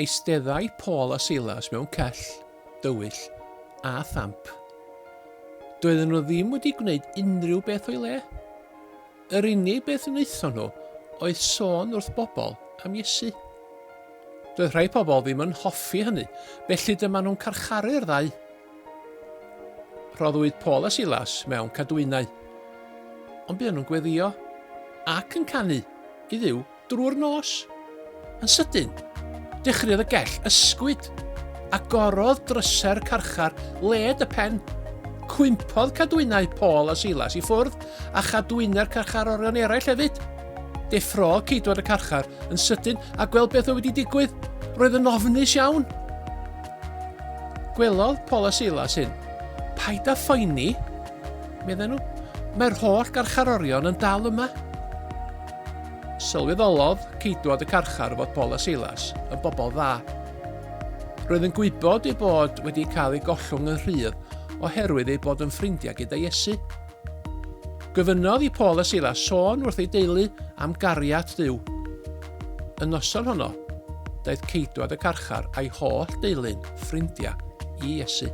eisteddau Paul a Silas mewn cell, dywyll a thamp. Doedden nhw ddim wedi gwneud unrhyw beth o'i le. Yr unig beth yn eithon nhw oedd sôn wrth bobl am Iesu. Doedd rhai pobl ddim yn hoffi hynny, felly dyma nhw'n carcharu'r ddau. Rhoddwyd Paul a Silas mewn cadwynau, ond buon nhw'n gweddio ac yn canu i Dduw drwy'r nos. Yn sydyn, dechreuodd y gell ysgwyd, a gorodd drysau'r carchar led y pen. Cwympodd cadwynau Paul a Silas i ffwrdd a chadwynau'r carcharorion eraill hefyd. Deffro ceidwad y carchar yn sydyn a gweld beth oedd wedi digwydd. Roedd yn ofnus iawn. Gwelodd Paul a Silas hyn. Paid â phoeni, medden nhw. Mae'r holl garcharorion yn dal yma. Sylweddolodd ceidwad y carchar fod Paul a Silas yn bobl dda. Roedd yn gwybod eu bod wedi cael ei gollwng yn rhydd oherwydd ei bod yn ffrindiau gyda Iesu. Gofynnodd i Paul a Silas sôn wrth ei deulu am gariad Duw. Y noson honno, daeth ceidwad y carchar a'i holl deulu'n ffrindiau i Iesu.